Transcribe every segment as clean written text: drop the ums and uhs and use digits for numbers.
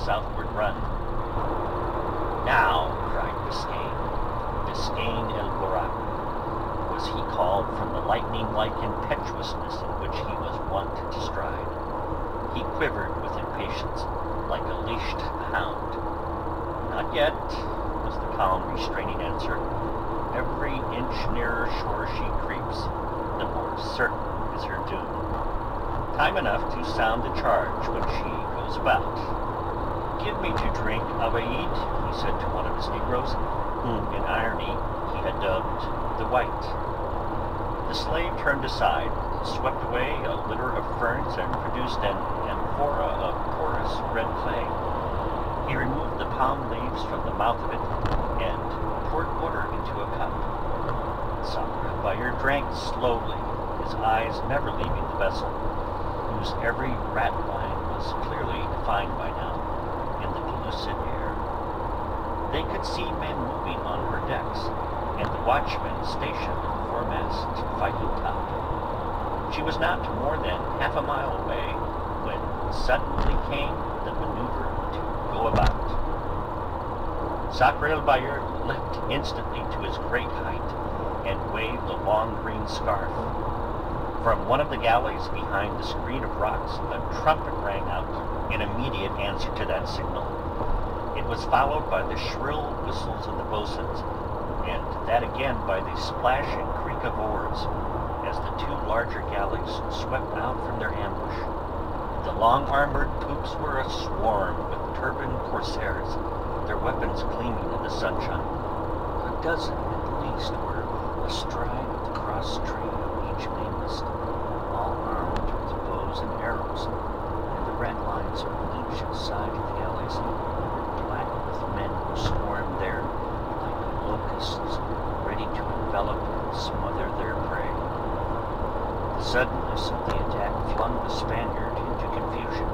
southward run. "Now," cried Biscayne el Burak, was he called from the lightning-like impetuousness in which he was wont to stride. He quivered with impatience, like a leashed hound. "Not yet," was the calm, restraining answer. "Every inch nearer shore she creeps, the more certain is her doom. Time enough to sound the charge when she goes about. Give me to drink, Abaid," he said to one of his negroes, whom in irony he had dubbed the White. The slave turned aside, swept away a litter of ferns, and produced an amphora of porous red clay. He removed the palm leaves from the mouth of it and poured water into a cup. Sakr el-Bahr drank slowly, his eyes never leaving the vessel, whose every rat line was clearly defined by now in the pellucid air. They could see men moving on her decks, and the watchmen stationed in the foremast fighting top. She was not more than half a mile away when suddenly came the maneuver to go about. Sakr el-Bahr leapt instantly to his great height and waved a long green scarf. From one of the galleys behind the screen of rocks, a trumpet rang out in immediate answer to that signal. It was followed by the shrill whistles of the boatswains, and that again by the splash and creak of oars, as the two larger galleys swept out from their ambush. The long-armored poops were aswarm with turbaned corsairs, their weapons gleaming in the sunshine. A dozen, at least, were astride of the cross-tree of each mainmast, all armed with bows and arrows, and the rat lines on each side of the galleys were black with men who swarmed there like locusts, ready to envelop and smother their prey. The suddenness of the attack flung the Spaniard into confusion.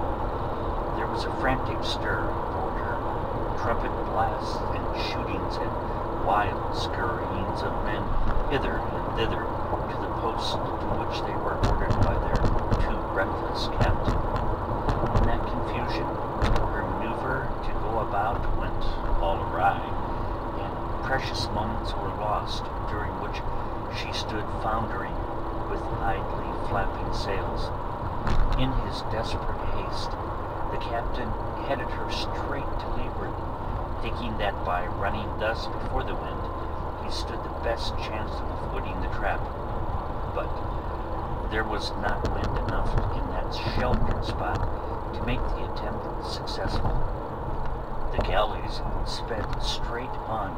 There was a frantic stir aboard her, trumpet blasts and shootings and wild scurryings of men hither and thither to the posts to which they were ordered by their too reckless captain. In that confusion, her maneuver to go about went all awry, and precious moments were lost, during which she stood foundering with idly flapping sails. In his desperate haste, the captain headed her straight to leeward, thinking that by running thus before the wind, he stood the best chance of avoiding the trap. But there was not wind enough in that sheltered spot to make the attempt successful. The galleys sped straight on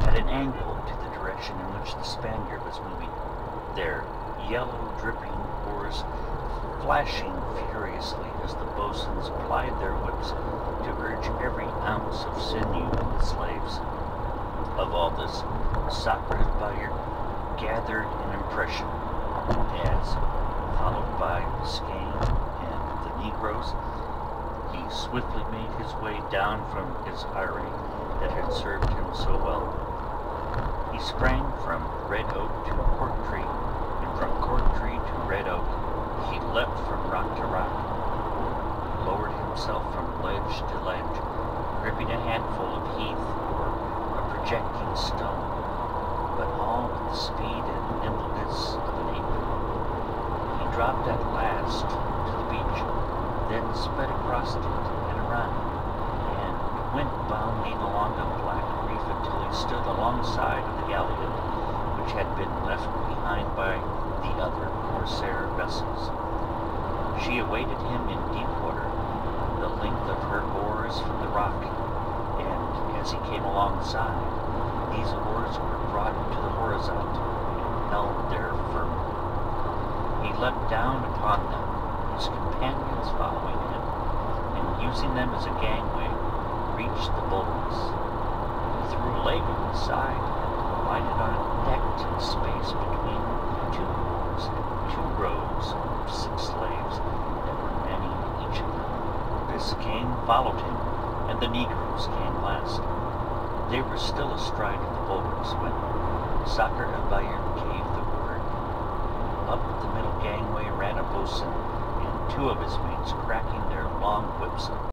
at an angle to the direction in which the Spaniard was moving, their yellow dripping oars flashing furiously as the boatswains plied their whips to urge every ounce of sinew in the slaves. Of all this, Sakr el-Bahr gathered an impression as, followed by Biscayne and the negroes, he swiftly made his way down from his eyrie that had served him so well. He sprang from red oak to cork tree, and from cork tree to red oak. He leapt from rock to rock, lowered himself from ledge to ledge, gripping a handful of heath or a projecting stone, but all with the speed and nimbleness of an ape. He dropped at last to the beach, then sped across it at a run, and went bounding along the black reef until he stood alongside of the galleon, which had been left behind by the other corsair vessels. She awaited him in deep water, the length of her oars from the rock, and as he came alongside, these oars were brought to the horizon and held there firmly. He leapt down upon them, his companions following him, and using them as a gangway, reached the bulwarks. He threw a leg on the side and lighted on a decked space between two oars and two rows of 6 slaves that were many each of them. Biscayne followed him, and the negroes came last. They were still astride of the bulwarks when Sakr el-Bahr gave the word. Up the middle gangway ran a boatswain, and 2 of his mates cracking their long whips